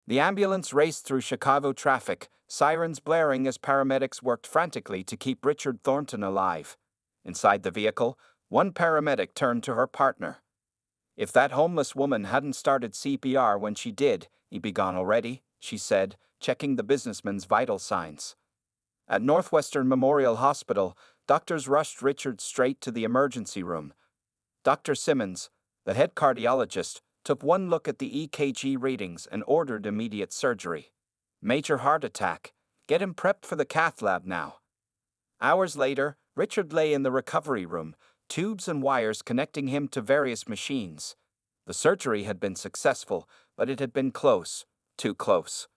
The ambulance raced through Chicago traffic, sirens blaring as paramedics worked frantically to keep Richard Thornton alive. Inside the vehicle, one paramedic turned to her partner. "If that homeless woman hadn't started CPR when she did, he'd be gone already," she said, checking the businessman's vital signs. At Northwestern Memorial Hospital, doctors rushed Richard straight to the emergency room. Dr. Simmons, the head cardiologist, took one look at the EKG readings and ordered immediate surgery. "Major heart attack. Get him prepped for the cath lab now." Hours later, Richard lay in the recovery room, tubes and wires connecting him to various machines. The surgery had been successful, but it had been close, too close.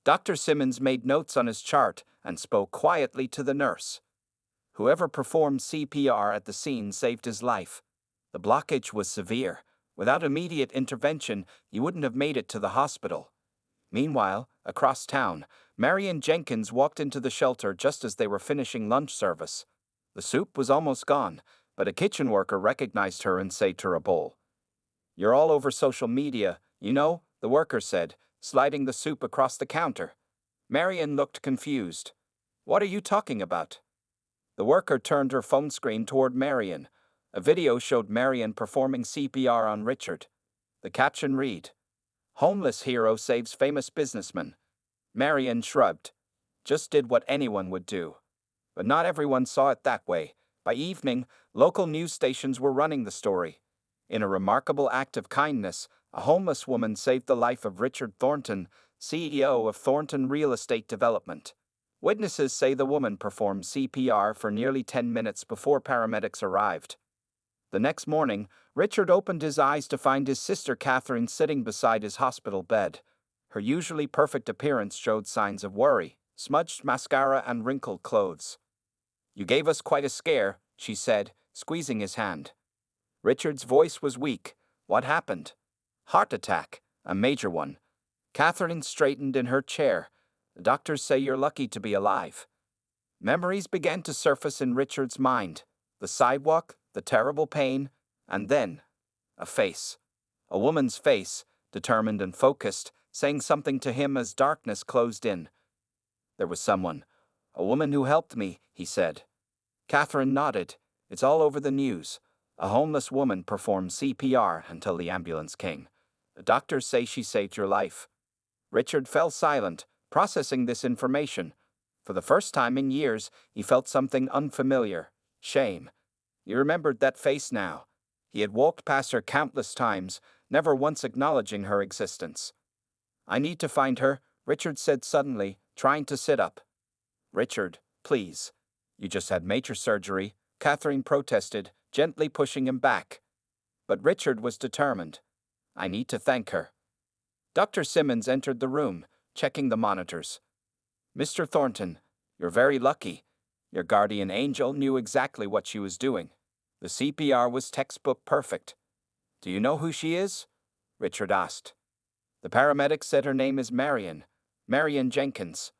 Dr. Simmons made notes on his chart and spoke quietly to the nurse. Whoever performed CPR at the scene saved his life. The blockage was severe. Without immediate intervention, he wouldn't have made it to the hospital. Meanwhile, across town, Marion Jenkins walked into the shelter just as they were finishing lunch service. The soup was almost gone, but a kitchen worker recognized her and saved her a bowl. "You're all over social media, you know," the worker said, sliding the soup across the counter. Marion looked confused. "What are you talking about?" The worker turned her phone screen toward Marion. A video showed Marion performing CPR on Richard. The caption read, "Homeless hero saves famous businessman." Marion shrugged. "Just did what anyone would do." But not everyone saw it that way. By evening, local news stations were running the story. In a remarkable act of kindness, a homeless woman saved the life of Richard Thornton, CEO of Thornton Real Estate Development. Witnesses say the woman performed CPR for nearly 10 minutes before paramedics arrived. The next morning, Richard opened his eyes to find his sister Catherine sitting beside his hospital bed. Her usually perfect appearance showed signs of worry, smudged mascara and wrinkled clothes. "You gave us quite a scare," she said, squeezing his hand. Richard's voice was weak. "What happened?" "Heart attack, a major one." Catherine straightened in her chair. "The doctors say you're lucky to be alive." Memories began to surface in Richard's mind. The sidewalk, the terrible pain, and then a face. A woman's face, determined and focused, saying something to him as darkness closed in. "There was someone. A woman who helped me," he said. Catherine nodded. "It's all over the news. A homeless woman performed CPR until the ambulance came. The doctors say she saved your life." Richard fell silent, processing this information. For the first time in years, he felt something unfamiliar: shame. He remembered that face now. He had walked past her countless times, never once acknowledging her existence. "I need to find her," Richard said suddenly, trying to sit up. "Richard, please. You just had major surgery," Catherine protested, gently pushing him back. But Richard was determined. "I need to thank her." Dr. Simmons entered the room, checking the monitors. "Mr. Thornton, you're very lucky. Your guardian angel knew exactly what she was doing. The CPR was textbook perfect." "Do you know who she is?" Richard asked. The paramedic said her name is Marion Jenkins.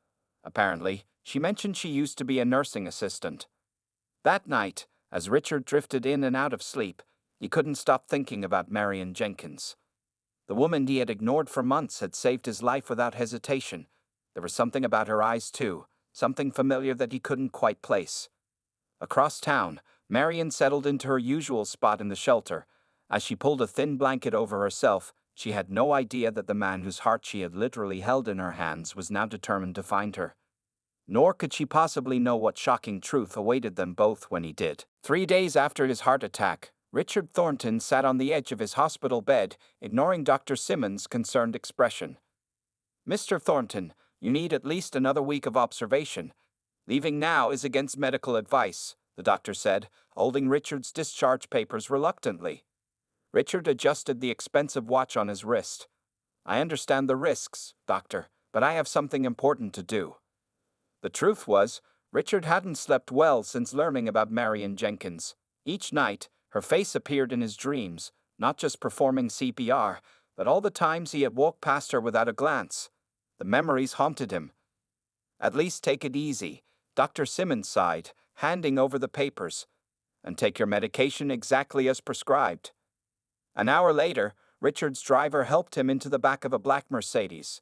Apparently, she mentioned she used to be a nursing assistant. That night, as Richard drifted in and out of sleep, he couldn't stop thinking about Marion Jenkins. The woman he had ignored for months had saved his life without hesitation. There was something about her eyes, too, something familiar that he couldn't quite place. Across town, Marion settled into her usual spot in the shelter. As she pulled a thin blanket over herself, she had no idea that the man whose heart she had literally held in her hands was now determined to find her. Nor could she possibly know what shocking truth awaited them both when he did. 3 days after his heart attack, Richard Thornton sat on the edge of his hospital bed, ignoring Dr. Simmons' concerned expression. "Mr. Thornton, you need at least another week of observation. Leaving now is against medical advice," the doctor said, holding Richard's discharge papers reluctantly. Richard adjusted the expensive watch on his wrist. "I understand the risks, doctor, but I have something important to do." The truth was, Richard hadn't slept well since learning about Marion Jenkins. Each night, her face appeared in his dreams, not just performing CPR, but all the times he had walked past her without a glance. The memories haunted him. "At least take it easy," Dr. Simmons sighed, handing over the papers. "And take your medication exactly as prescribed." An hour later, Richard's driver helped him into the back of a black Mercedes.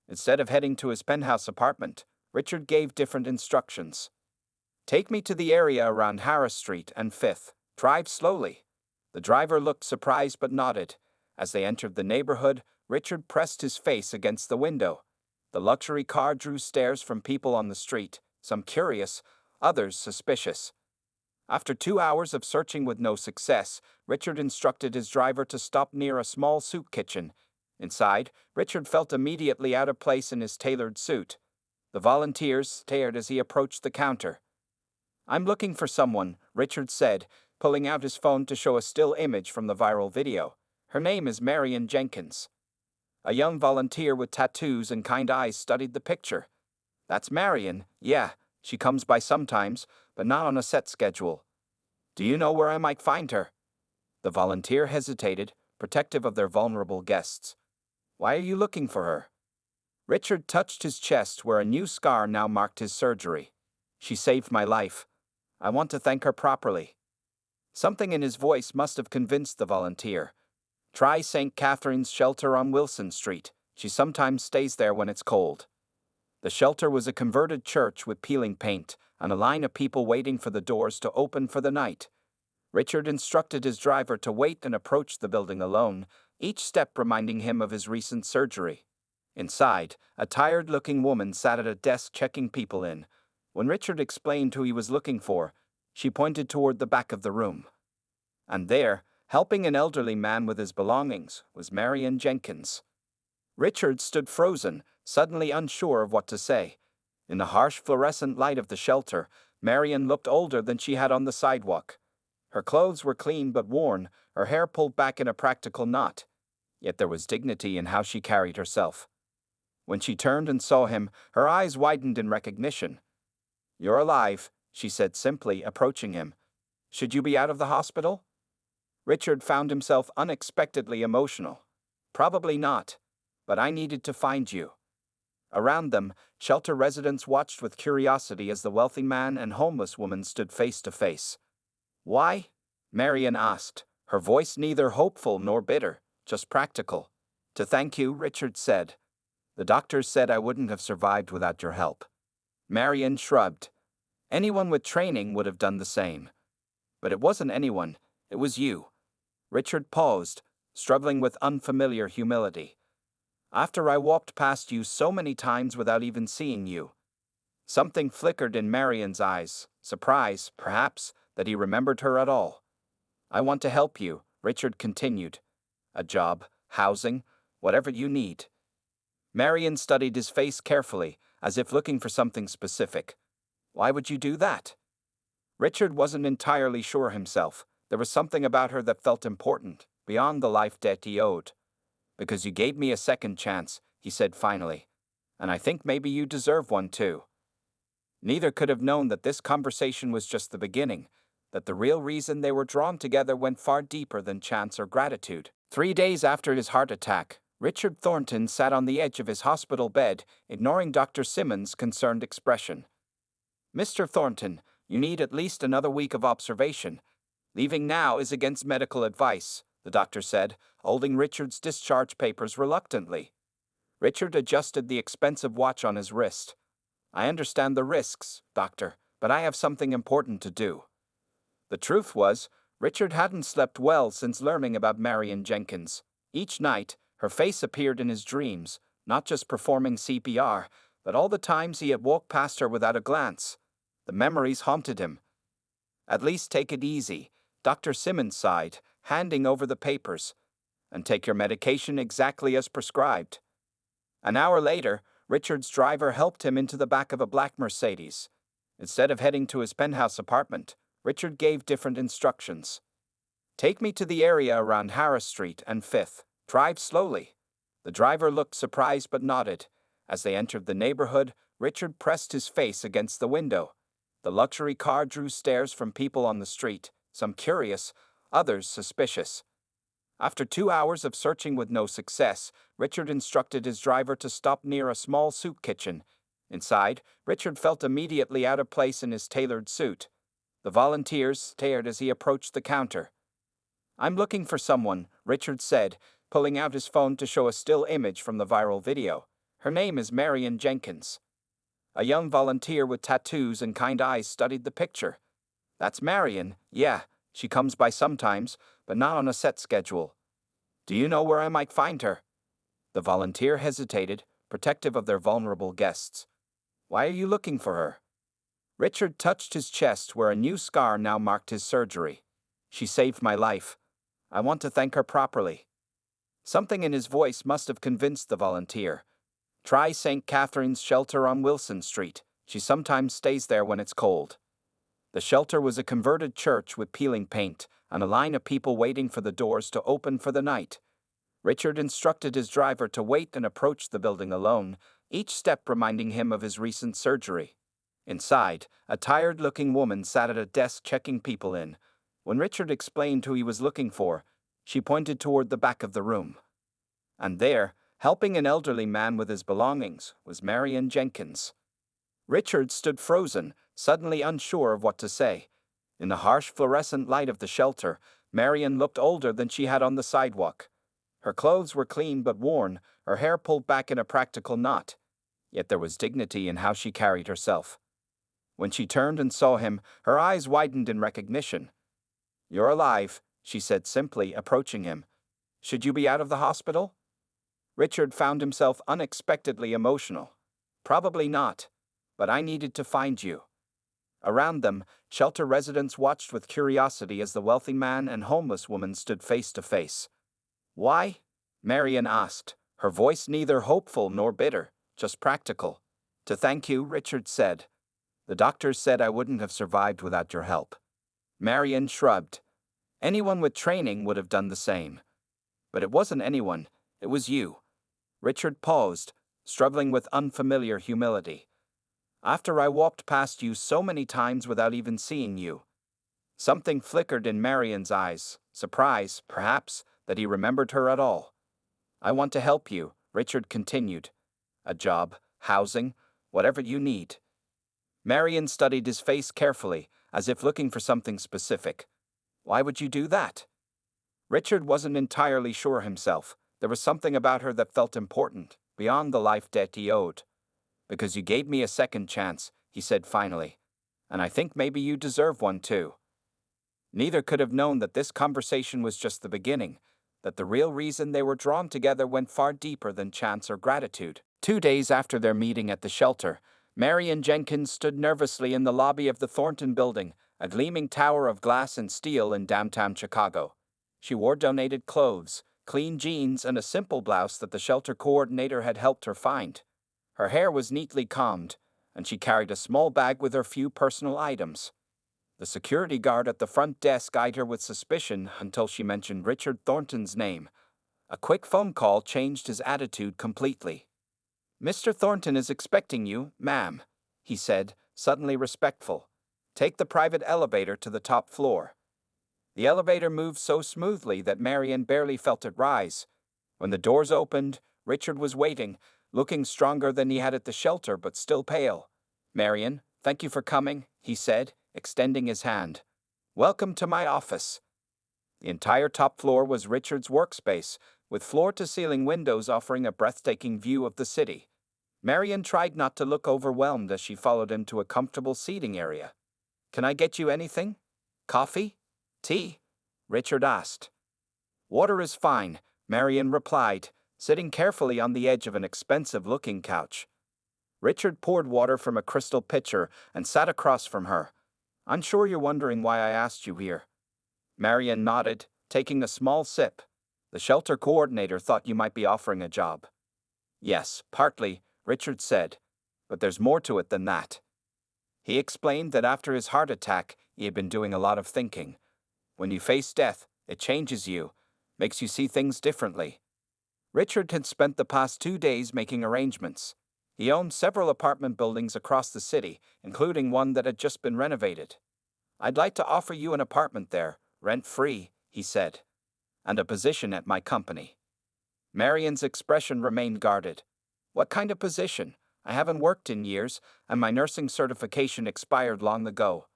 Instead of heading to his penthouse apartment, Richard gave different instructions. Take me to the area around Harris Street and 5th. Drive slowly. The driver looked surprised but nodded. As they entered the neighborhood, Richard pressed his face against the window. The luxury car drew stares from people on the street, some curious, others suspicious. After 2 hours of searching with no success, Richard instructed his driver to stop near a small soup kitchen. Inside, Richard felt immediately out of place in his tailored suit. The volunteers stared as he approached the counter. I'm looking for someone, Richard said, pulling out his phone to show a still image from the viral video. Her name is Marion Jenkins. A young volunteer with tattoos and kind eyes studied the picture. That's Marion, yeah, she comes by sometimes, but not on a set schedule. Do you know where I might find her? The volunteer hesitated, protective of their vulnerable guests. Why are you looking for her? Richard touched his chest where a new scar now marked his surgery. She saved my life. I want to thank her properly. Something in his voice must have convinced the volunteer. Try St. Catherine's shelter on Wilson Street. She sometimes stays there when it's cold. The shelter was a converted church with peeling paint and a line of people waiting for the doors to open for the night. Richard instructed his driver to wait and approach the building alone, each step reminding him of his recent surgery. Inside, a tired-looking woman sat at a desk checking people in. When Richard explained who he was looking for, she pointed toward the back of the room. And there, helping an elderly man with his belongings, was Marion Jenkins. Richard stood frozen, suddenly unsure of what to say. In the harsh fluorescent light of the shelter, Marion looked older than she had on the sidewalk. Her clothes were clean but worn, her hair pulled back in a practical knot. Yet there was dignity in how she carried herself. When she turned and saw him, her eyes widened in recognition. You're alive, she said simply, approaching him. Should you be out of the hospital? Richard found himself unexpectedly emotional. Probably not, but I needed to find you. Around them, shelter residents watched with curiosity as the wealthy man and homeless woman stood face to face. Why? Marion asked, her voice neither hopeful nor bitter, just practical. To thank you, Richard said. The doctors said I wouldn't have survived without your help. Marion shrugged. Anyone with training would have done the same. But it wasn't anyone, it was you. Richard paused, struggling with unfamiliar humility. After I walked past you so many times without even seeing you. Something flickered in Marion's eyes, surprise, perhaps, that he remembered her at all. I want to help you, Richard continued. A job, housing, whatever you need. Marion studied his face carefully, as if looking for something specific. Why would you do that? Richard wasn't entirely sure himself. There was something about her that felt important, beyond the life debt he owed. Because you gave me a second chance, he said finally. And I think maybe you deserve one too. Neither could have known that this conversation was just the beginning, that the real reason they were drawn together went far deeper than chance or gratitude. 3 days after his heart attack, Richard Thornton sat on the edge of his hospital bed, ignoring Dr. Simmons' concerned expression. Mr. Thornton, you need at least another week of observation. Leaving now is against medical advice, the doctor said, holding Richard's discharge papers reluctantly. Richard adjusted the expensive watch on his wrist. I understand the risks, doctor, but I have something important to do. The truth was, Richard hadn't slept well since learning about Marion Jenkins. Each night, her face appeared in his dreams, not just performing CPR, but all the times he had walked past her without a glance. The memories haunted him. At least take it easy, Dr. Simmons sighed, handing over the papers. And take your medication exactly as prescribed. An hour later, Richard's driver helped him into the back of a black Mercedes. Instead of heading to his penthouse apartment, Richard gave different instructions. Take me to the area around Harris Street and 5th. Drive slowly. The driver looked surprised but nodded. As they entered the neighborhood, Richard pressed his face against the window. The luxury car drew stares from people on the street, some curious, others suspicious. After 2 hours of searching with no success, Richard instructed his driver to stop near a small soup kitchen. Inside, Richard felt immediately out of place in his tailored suit. The volunteers stared as he approached the counter. I'm looking for someone, Richard said, pulling out his phone to show a still image from the viral video. Her name is Marion Jenkins. A young volunteer with tattoos and kind eyes studied the picture. That's Marion, yeah. She comes by sometimes, but not on a set schedule. Do you know where I might find her? The volunteer hesitated, protective of their vulnerable guests. Why are you looking for her? Richard touched his chest where a new scar now marked his surgery. She saved my life. I want to thank her properly. Something in his voice must have convinced the volunteer. Try St. Catherine's shelter on Wilson Street. She sometimes stays there when it's cold. The shelter was a converted church with peeling paint and a line of people waiting for the doors to open for the night. Richard instructed his driver to wait and approach the building alone, each step reminding him of his recent surgery. Inside, a tired-looking woman sat at a desk checking people in. When Richard explained who he was looking for, she pointed toward the back of the room. And there, helping an elderly man with his belongings, was Marion Jenkins. Richard stood frozen, suddenly unsure of what to say. In the harsh fluorescent light of the shelter, Marion looked older than she had on the sidewalk. Her clothes were clean but worn, her hair pulled back in a practical knot. Yet there was dignity in how she carried herself. When she turned and saw him, her eyes widened in recognition. "You're alive," she said simply, approaching him. "Should you be out of the hospital?" Richard found himself unexpectedly emotional. "Probably not. But I needed to find you." Around them, shelter residents watched with curiosity as the wealthy man and homeless woman stood face to face. "Why?" Marion asked, her voice neither hopeful nor bitter, just practical. "To thank you," Richard said. "The doctors said I wouldn't have survived without your help." Marion shrugged. "Anyone with training would have done the same." "But it wasn't anyone, it was you." Richard paused, struggling with unfamiliar humility. "After I walked past you so many times without even seeing you." Something flickered in Marion's eyes, surprise, perhaps, that he remembered her at all. "I want to help you," Richard continued. "A job, housing, whatever you need." Marion studied his face carefully, as if looking for something specific. "Why would you do that?" Richard wasn't entirely sure himself. There was something about her that felt important, beyond the life debt he owed. "Because you gave me a second chance," he said finally. "And I think maybe you deserve one too." Neither could have known that this conversation was just the beginning, that the real reason they were drawn together went far deeper than chance or gratitude. 2 days after their meeting at the shelter, Marion Jenkins stood nervously in the lobby of the Thornton Building, a gleaming tower of glass and steel in downtown Chicago. She wore donated clothes, clean jeans, and a simple blouse that the shelter coordinator had helped her find. Her hair was neatly combed, and she carried a small bag with her few personal items. The security guard at the front desk eyed her with suspicion until she mentioned Richard Thornton's name. A quick phone call changed his attitude completely. "Mr. Thornton is expecting you, ma'am," he said, suddenly respectful. "Take the private elevator to the top floor." The elevator moved so smoothly that Marion barely felt it rise. When the doors opened, Richard was waiting, looking stronger than he had at the shelter but still pale. "Marion, thank you for coming," he said, extending his hand. "Welcome to my office." The entire top floor was Richard's workspace, with floor-to-ceiling windows offering a breathtaking view of the city. Marion tried not to look overwhelmed as she followed him to a comfortable seating area. "Can I get you anything? Coffee? Tea?" Richard asked. "Water is fine," Marion replied, sitting carefully on the edge of an expensive-looking couch. Richard poured water from a crystal pitcher and sat across from her. "I'm sure you're wondering why I asked you here." Marion nodded, taking a small sip. "The shelter coordinator thought you might be offering a job." "Yes, partly," Richard said, "but there's more to it than that." He explained that after his heart attack, he had been doing a lot of thinking. When you face death, it changes you, makes you see things differently. Richard had spent the past 2 days making arrangements. He owned several apartment buildings across the city, including one that had just been renovated. "I'd like to offer you an apartment there, rent-free," he said, "and a position at my company." Marion's expression remained guarded. "What kind of position? I haven't worked in years, and my nursing certification expired long ago."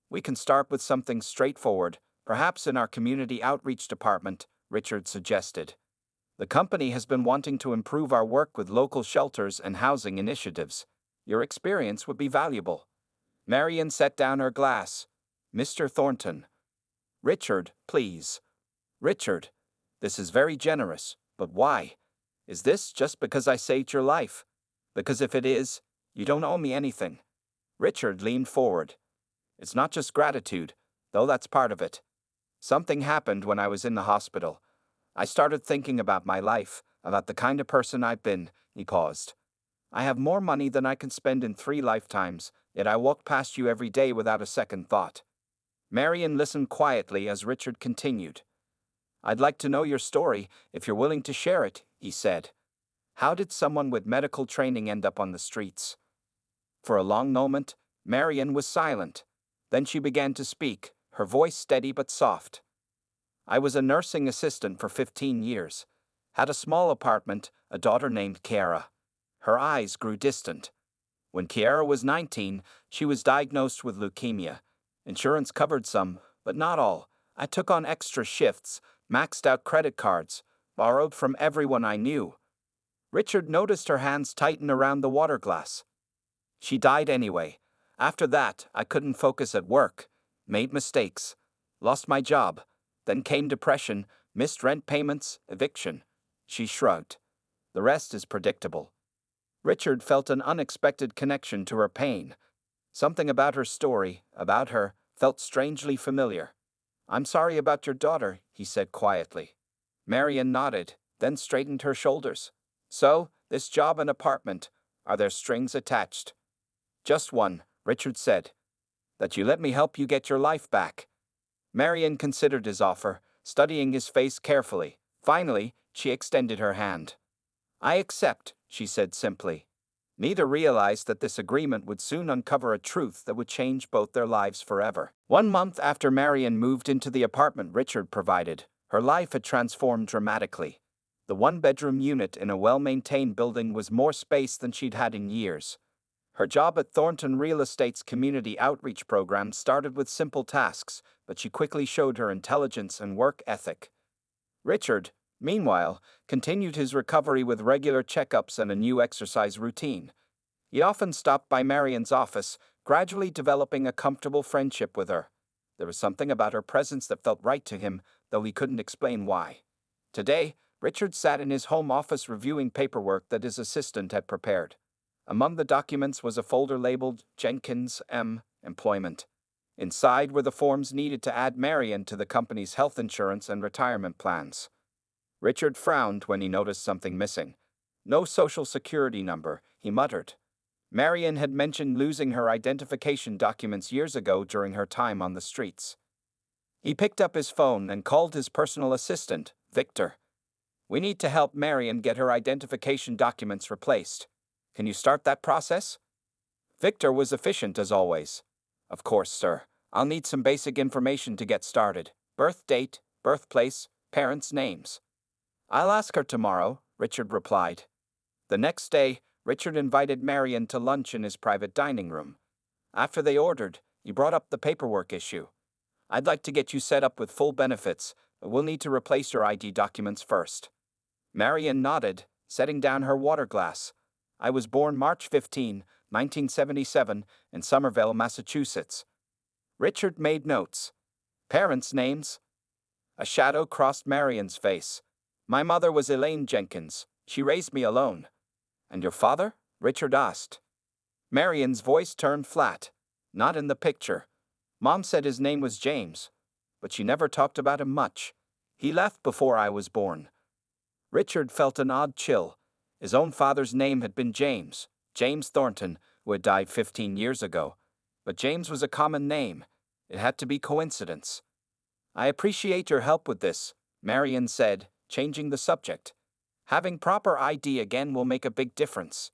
"We can start with something straightforward, perhaps in our community outreach department," Richard suggested. The company has been wanting to improve our work with local shelters and housing initiatives. Your experience would be valuable. Marian set down her glass. Mr. Thornton. Richard, please. Richard, this is very generous, but why? Is this just because I saved your life? Because if it is, you don't owe me anything. Richard leaned forward. It's not just gratitude, though that's part of it. Something happened when I was in the hospital. I started thinking about my life, about the kind of person I've been. He paused. I have more money than I can spend in 3 lifetimes, yet I walk past you every day without a second thought. Marian listened quietly as Richard continued. I'd like to know your story, if you're willing to share it, he said. How did someone with medical training end up on the streets? For a long moment, Marian was silent. Then she began to speak, her voice steady but soft. I was a nursing assistant for 15 years. Had a small apartment, a daughter named Kiara. Her eyes grew distant. When Kiara was 19, she was diagnosed with leukemia. Insurance covered some, but not all. I took on extra shifts, maxed out credit cards, borrowed from everyone I knew. Richard noticed her hands tighten around the water glass. She died anyway. After that, I couldn't focus at work, made mistakes, lost my job. Then came depression, missed rent payments, eviction. She shrugged. The rest is predictable. Richard felt an unexpected connection to her pain. Something about her story, about her, felt strangely familiar. I'm sorry about your daughter, he said quietly. Marian nodded, then straightened her shoulders. So, this job and apartment, are there strings attached? Just one, Richard said. That you let me help you get your life back. Marian considered his offer, studying his face carefully. Finally, she extended her hand. I accept, she said simply. Neither realized that this agreement would soon uncover a truth that would change both their lives forever. 1 month after Marian moved into the apartment Richard provided, her life had transformed dramatically. The 1-bedroom unit in a well-maintained building was more space than she'd had in years. Her job at Thornton Real Estate's community outreach program started with simple tasks, but she quickly showed her intelligence and work ethic. Richard, meanwhile, continued his recovery with regular checkups and a new exercise routine. He often stopped by Marian's office, gradually developing a comfortable friendship with her. There was something about her presence that felt right to him, though he couldn't explain why. Today, Richard sat in his home office reviewing paperwork that his assistant had prepared. Among the documents was a folder labeled Jenkins M. Employment. Inside were the forms needed to add Marian to the company's health insurance and retirement plans. Richard frowned when he noticed something missing. No social security number, he muttered. Marian had mentioned losing her identification documents years ago during her time on the streets. He picked up his phone and called his personal assistant, Victor. We need to help Marian get her identification documents replaced. Can you start that process? Victor was efficient as always. Of course, sir. I'll need some basic information to get started. Birth date, birthplace, parents' names. I'll ask her tomorrow, Richard replied. The next day, Richard invited Marian to lunch in his private dining room. After they ordered, he brought up the paperwork issue. I'd like to get you set up with full benefits, but we'll need to replace your ID documents first. Marian nodded, setting down her water glass. I was born March 15, 1977, in Somerville, Massachusetts. Richard made notes. Parents' names? A shadow crossed Marian's face. My mother was Elaine Jenkins. She raised me alone. And your father? Richard asked. Marian's voice turned flat. Not in the picture. Mom said his name was James, but she never talked about him much. He left before I was born. Richard felt an odd chill. His own father's name had been James Thornton, who had died 15 years ago. But James was a common name. It had to be coincidence. I appreciate your help with this, Marian said, changing the subject. Having proper ID again will make a big difference.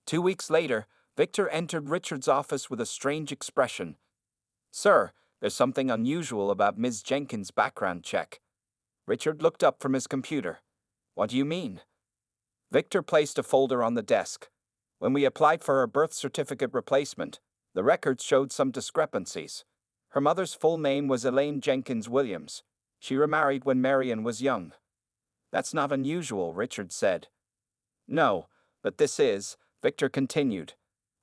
2 weeks later, Victor entered Richard's office with a strange expression. Sir, there's something unusual about Ms. Jenkins' background check. Richard looked up from his computer. What do you mean? Victor placed a folder on the desk. When we applied for her birth certificate replacement, the records showed some discrepancies. Her mother's full name was Elaine Jenkins Williams. She remarried when Marian was young. That's not unusual, Richard said. No, but this is, Victor continued.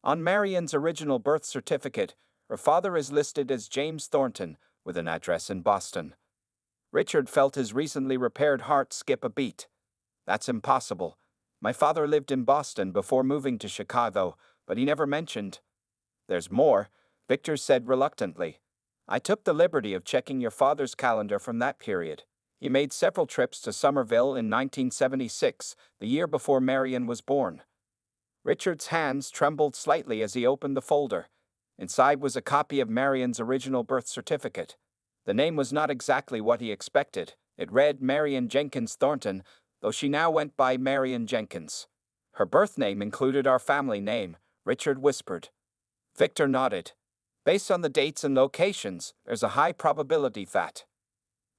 On Marion's original birth certificate, her father is listed as James Thornton, with an address in Boston. Richard felt his recently repaired heart skip a beat. That's impossible. My father lived in Boston before moving to Chicago, but he never mentioned. There's more, Victor said reluctantly. I took the liberty of checking your father's calendar from that period. He made several trips to Somerville in 1976, the year before Marion was born. Richard's hands trembled slightly as he opened the folder. Inside was a copy of Marion's original birth certificate. The name was not exactly what he expected. It read Marion Jenkins Thornton, though she now went by Marion Jenkins. Her birth name included our family name, Richard whispered. Victor nodded. Based on the dates and locations, there's a high probability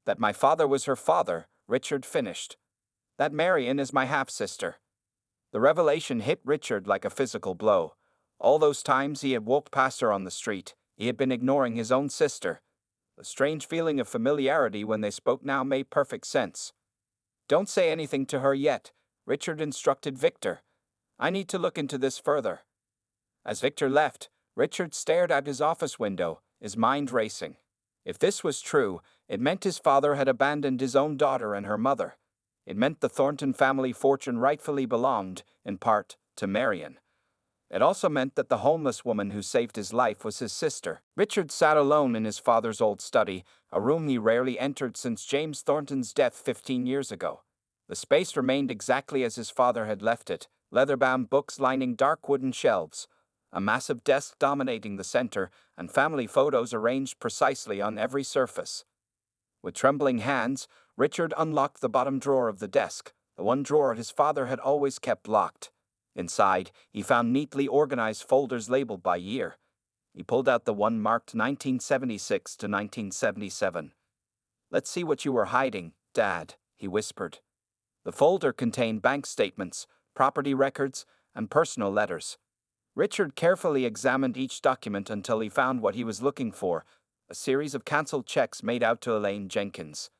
that my father was her father, Richard finished. That Marion is my half-sister. The revelation hit Richard like a physical blow. All those times he had walked past her on the street, he had been ignoring his own sister. The strange feeling of familiarity when they spoke now made perfect sense. Don't say anything to her yet, Richard instructed Victor. I need to look into this further. As Victor left, Richard stared out his office window, his mind racing. If this was true, it meant his father had abandoned his own daughter and her mother. It meant the Thornton family fortune rightfully belonged, in part, to Marion. It also meant that the homeless woman who saved his life was his sister. Richard sat alone in his father's old study, a room he rarely entered since James Thornton's death 15 years ago. The space remained exactly as his father had left it, leather-bound books lining dark wooden shelves, a massive desk dominating the center, and family photos arranged precisely on every surface. With trembling hands, Richard unlocked the bottom drawer of the desk, the one drawer his father had always kept locked. Inside, he found neatly organized folders labeled by year. He pulled out the one marked 1976 to 1977. Let's see what you were hiding, Dad, he whispered. The folder contained bank statements, property records, and personal letters. Richard carefully examined each document until he found what he was looking for, a series of canceled checks made out to Elaine Jenkins.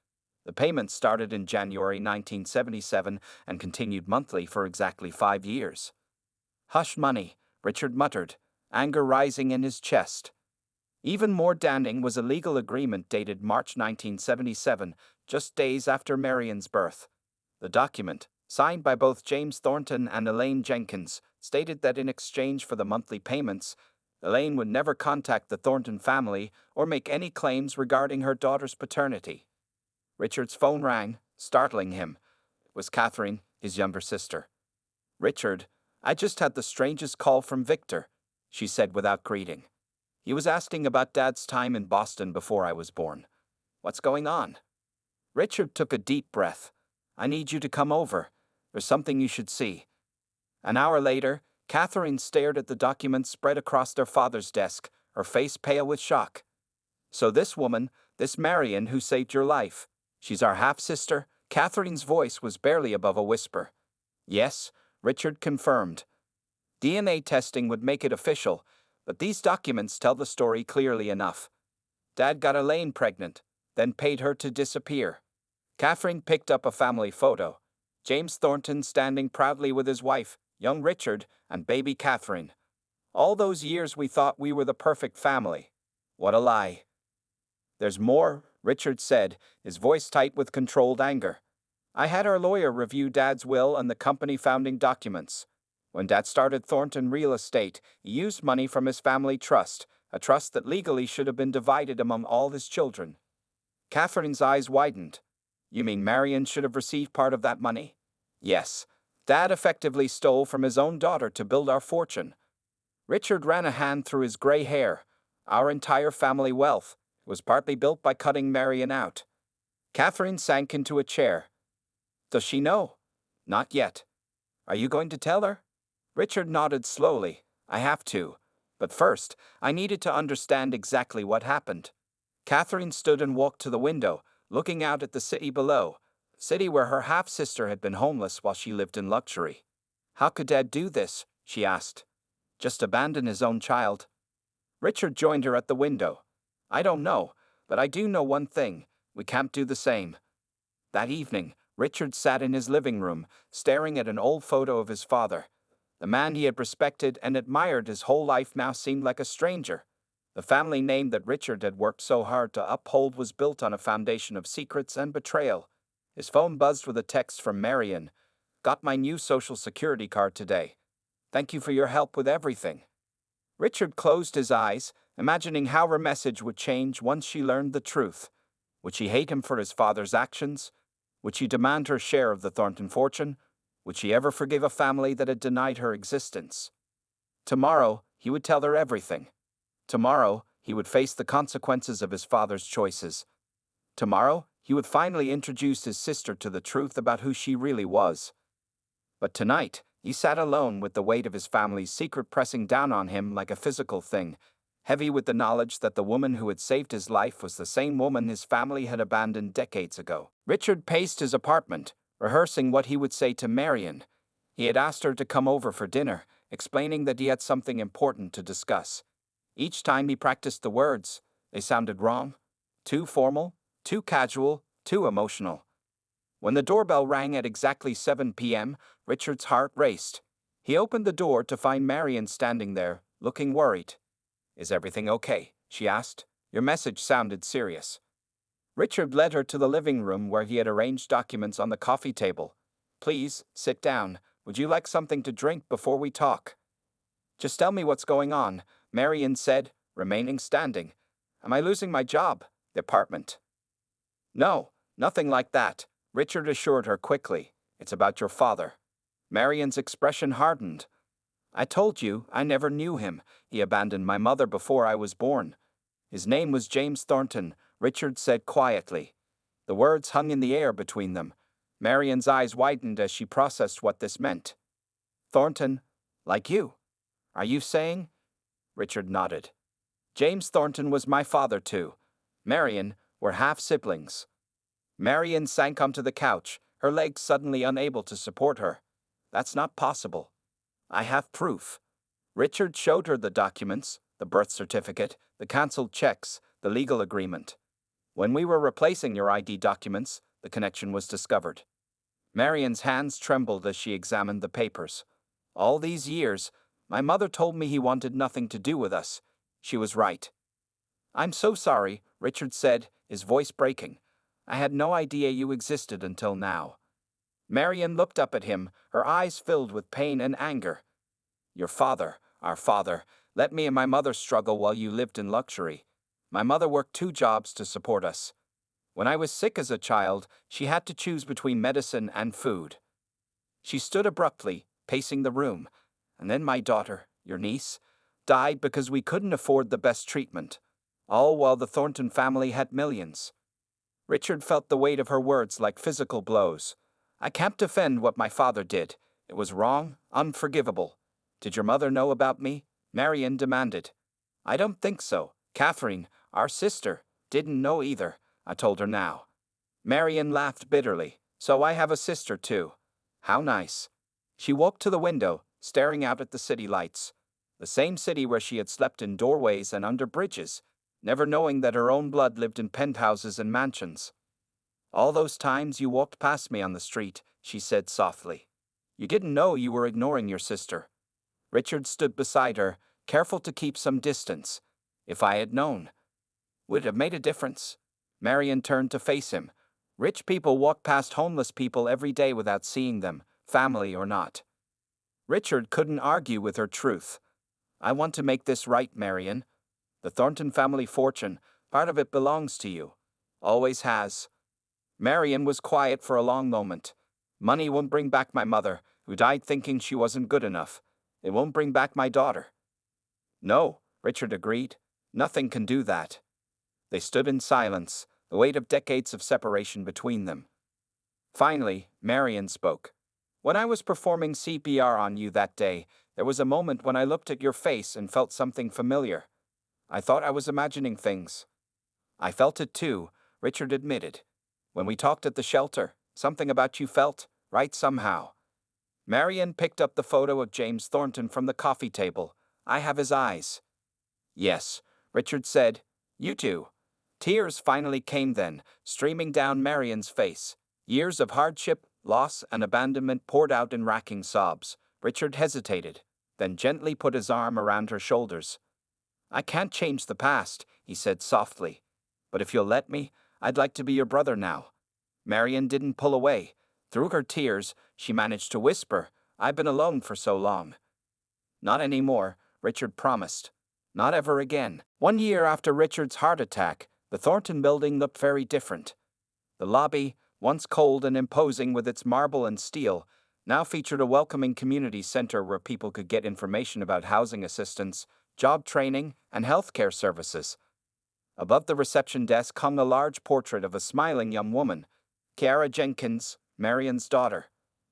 The payments started in January 1977 and continued monthly for exactly 5 years. Hush money, Richard muttered, anger rising in his chest. Even more damning was a legal agreement dated March 1977, just days after Marion's birth. The document, signed by both James Thornton and Elaine Jenkins, stated that in exchange for the monthly payments, Elaine would never contact the Thornton family or make any claims regarding her daughter's paternity. Richard's phone rang, startling him. It was Catherine, his younger sister. Richard, I just had the strangest call from Victor, she said without greeting. He was asking about Dad's time in Boston before I was born. What's going on? Richard took a deep breath. I need you to come over. There's something you should see. An hour later, Catherine stared at the documents spread across their father's desk, her face pale with shock. So this woman, this Marion who saved your life, she's our half-sister? Catherine's voice was barely above a whisper. Yes, Richard confirmed. DNA testing would make it official, but these documents tell the story clearly enough. Dad got Elaine pregnant, then paid her to disappear. Catherine picked up a family photo. James Thornton standing proudly with his wife, young Richard, and baby Catherine. All those years we thought we were the perfect family. What a lie. There's more, Richard said, his voice tight with controlled anger. I had our lawyer review Dad's will and the company founding documents. When Dad started Thornton Real Estate, he used money from his family trust, a trust that legally should have been divided among all his children. Catherine's eyes widened. You mean Marion should have received part of that money? Yes. Dad effectively stole from his own daughter to build our fortune. Richard ran a hand through his gray hair. Our entire family wealth was partly built by cutting Marion out. Catherine sank into a chair. Does she know? Not yet. Are you going to tell her? Richard nodded slowly. I have to. But first, I needed to understand exactly what happened. Catherine stood and walked to the window, looking out at the city below, the city where her half-sister had been homeless while she lived in luxury. How could Dad do this? She asked. Just abandon his own child? Richard joined her at the window. I don't know, but I do know one thing. We can't do the same. That evening, Richard sat in his living room, staring at an old photo of his father. The man he had respected and admired his whole life now seemed like a stranger. The family name that Richard had worked so hard to uphold was built on a foundation of secrets and betrayal. His phone buzzed with a text from Marion. "Got my new social security card today. Thank you for your help with everything." Richard closed his eyes, imagining how her message would change once she learned the truth. Would she hate him for his father's actions? Would she demand her share of the Thornton fortune? Would she ever forgive a family that had denied her existence? Tomorrow, he would tell her everything. Tomorrow, he would face the consequences of his father's choices. Tomorrow, he would finally introduce his sister to the truth about who she really was. But tonight, he sat alone with the weight of his family's secret pressing down on him like a physical thing, heavy with the knowledge that the woman who had saved his life was the same woman his family had abandoned decades ago. Richard paced his apartment, rehearsing what he would say to Marion. He had asked her to come over for dinner, explaining that he had something important to discuss. Each time he practiced the words, they sounded wrong, too formal, too casual, too emotional. When the doorbell rang at exactly 7 p.m., Richard's heart raced. He opened the door to find Marion standing there, looking worried. "Is everything okay?" she asked. "Your message sounded serious." Richard led her to the living room where he had arranged documents on the coffee table. "Please, sit down. Would you like something to drink before we talk?" "Just tell me what's going on," Marion said, remaining standing. "Am I losing my job? The apartment?" "No, nothing like that," Richard assured her quickly. "It's about your father." Marion's expression hardened. "I told you I never knew him. He abandoned my mother before I was born." "His name was James Thornton," Richard said quietly. The words hung in the air between them. Marion's eyes widened as she processed what this meant. "Thornton, like you? Are you saying?" Richard nodded. "James Thornton was my father too. Marion, we're half-siblings." Marion sank onto the couch, her legs suddenly unable to support her. "That's not possible." "I have proof." Richard showed her the documents, the birth certificate, the cancelled checks, the legal agreement. "When we were replacing your ID documents, the connection was discovered." Marion's hands trembled as she examined the papers. "All these years, my mother told me he wanted nothing to do with us. She was right." "I'm so sorry," Richard said, his voice breaking. "I had no idea you existed until now." Marion looked up at him, her eyes filled with pain and anger. "Your father, our father, let me and my mother struggle while you lived in luxury. My mother worked 2 jobs to support us. When I was sick as a child, she had to choose between medicine and food." She stood abruptly, pacing the room. "And then my daughter, your niece, died because we couldn't afford the best treatment. All while the Thornton family had millions." Richard felt the weight of her words like physical blows. "I can't defend what my father did. It was wrong, unforgivable." "Did your mother know about me?" Marion demanded. "I don't think so. Catherine, our sister, didn't know either. I told her now." Marion laughed bitterly. "So I have a sister too. How nice." She walked to the window, staring out at the city lights. The same city where she had slept in doorways and under bridges, never knowing that her own blood lived in penthouses and mansions. "All those times you walked past me on the street," she said softly. "You didn't know you were ignoring your sister." Richard stood beside her, careful to keep some distance. "If I had known, would it have made a difference?" Marion turned to face him. "Rich people walk past homeless people every day without seeing them, family or not." Richard couldn't argue with her truth. "I want to make this right, Marion. The Thornton family fortune, part of it belongs to you. Always has." Marion was quiet for a long moment. "Money won't bring back my mother, who died thinking she wasn't good enough. It won't bring back my daughter." "No," Richard agreed. "Nothing can do that." They stood in silence, the weight of decades of separation between them. Finally, Marion spoke. "When I was performing CPR on you that day, there was a moment when I looked at your face and felt something familiar. I thought I was imagining things." "I felt it too," Richard admitted. "When we talked at the shelter, something about you felt right somehow." Marion picked up the photo of James Thornton from the coffee table. "I have his eyes." "Yes," Richard said. "You too." Tears finally came then, streaming down Marion's face. Years of hardship, loss, and abandonment poured out in racking sobs. Richard hesitated, then gently put his arm around her shoulders. "I can't change the past," he said softly. "But if you'll let me, I'd like to be your brother now." Marion didn't pull away. Through her tears, she managed to whisper, "I've been alone for so long." "Not anymore," Richard promised. "Not ever again." 1 year after Richard's heart attack, the Thornton building looked very different. The lobby, once cold and imposing with its marble and steel, now featured a welcoming community center where people could get information about housing assistance, job training, and healthcare services. Above the reception desk hung a large portrait of a smiling young woman, Kiara Jenkins, Marion's daughter.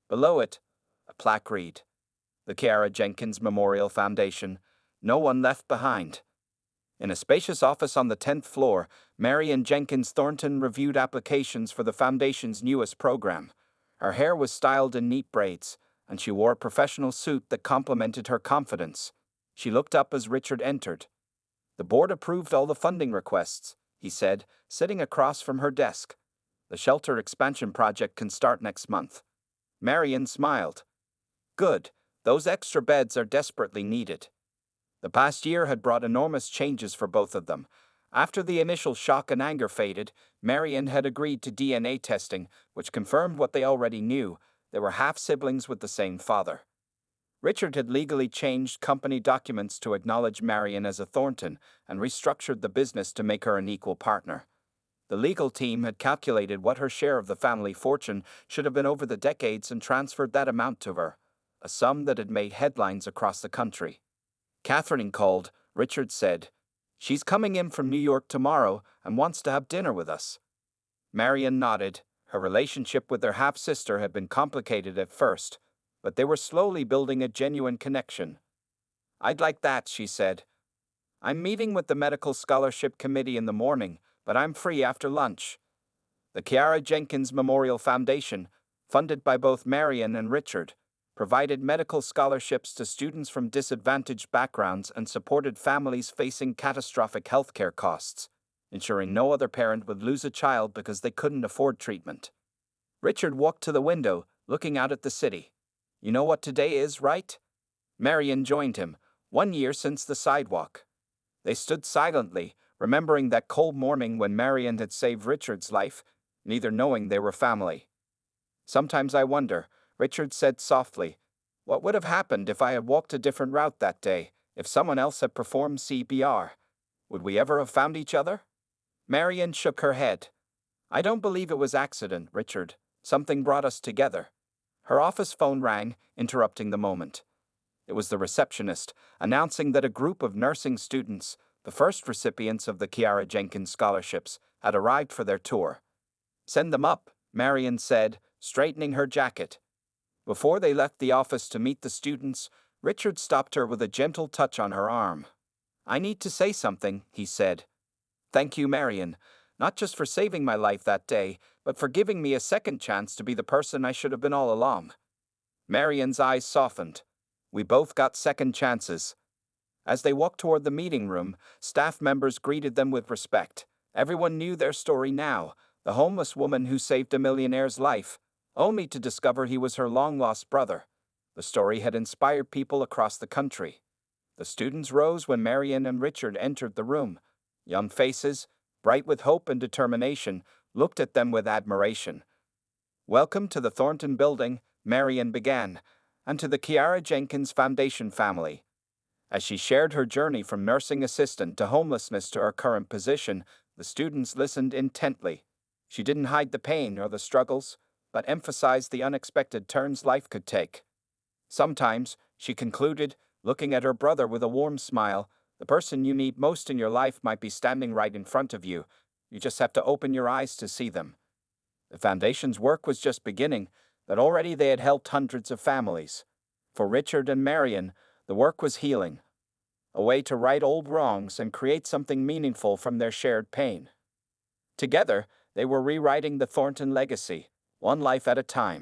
Below it, a plaque read, "The Kiara Jenkins Memorial Foundation, no one left behind." In a spacious office on the 10th floor, Marion Jenkins Thornton reviewed applications for the foundation's newest program. Her hair was styled in neat braids, and she wore a professional suit that complemented her confidence. She looked up as Richard entered. "The board approved all the funding requests," he said, sitting across from her desk. "The shelter expansion project can start next month." Marion smiled. "Good. Those extra beds are desperately needed." The past year had brought enormous changes for both of them. After the initial shock and anger faded, Marion had agreed to DNA testing, which confirmed what they already knew: they were half-siblings with the same father. Richard had legally changed company documents to acknowledge Marion as a Thornton and restructured the business to make her an equal partner. The legal team had calculated what her share of the family fortune should have been over the decades and transferred that amount to her, a sum that had made headlines across the country. Catherine called, Richard said. "She's coming in from New York tomorrow and wants to have dinner with us." Marion nodded. Her relationship with her half-sister had been complicated at first, but they were slowly building a genuine connection. "I'd like that," she said. "I'm meeting with the Medical Scholarship Committee in the morning, but I'm free after lunch." The Kiara Jenkins Memorial Foundation, funded by both Marion and Richard, provided medical scholarships to students from disadvantaged backgrounds and supported families facing catastrophic healthcare costs, ensuring no other parent would lose a child because they couldn't afford treatment. Richard walked to the window, looking out at the city. "You know what today is, right?" Marion joined him, 1 year since the sidewalk. They stood silently, remembering that cold morning when Marion had saved Richard's life, neither knowing they were family. "Sometimes I wonder," Richard said softly, "what would have happened if I had walked a different route that day, if someone else had performed CPR? Would we ever have found each other?" Marion shook her head. "I don't believe it was accident, Richard. Something brought us together." Her office phone rang, interrupting the moment. It was the receptionist, announcing that a group of nursing students, the first recipients of the Kiara Jenkins scholarships, had arrived for their tour. "Send them up," Marion said, straightening her jacket. Before they left the office to meet the students, Richard stopped her with a gentle touch on her arm. "I need to say something," he said. "Thank you, Marion, not just for saving my life that day, but for giving me a second chance to be the person I should have been all along." Marion's eyes softened. "We both got second chances." As they walked toward the meeting room, staff members greeted them with respect. Everyone knew their story now: the homeless woman who saved a millionaire's life, only to discover he was her long-lost brother. The story had inspired people across the country. The students rose when Marion and Richard entered the room. Young faces, bright with hope and determination, looked at them with admiration. "Welcome to the Thornton Building," Marion began, "and to the Kiara Jenkins Foundation family." As she shared her journey from nursing assistant to homelessness to her current position, the students listened intently. She didn't hide the pain or the struggles, but emphasized the unexpected turns life could take. "Sometimes," she concluded, looking at her brother with a warm smile, "the person you need most in your life might be standing right in front of you. You just have to open your eyes to see them." The foundation's work was just beginning, but already they had helped hundreds of families. For Richard and Marion, the work was healing, a way to right old wrongs and create something meaningful from their shared pain. Together, they were rewriting the Thornton legacy, one life at a time.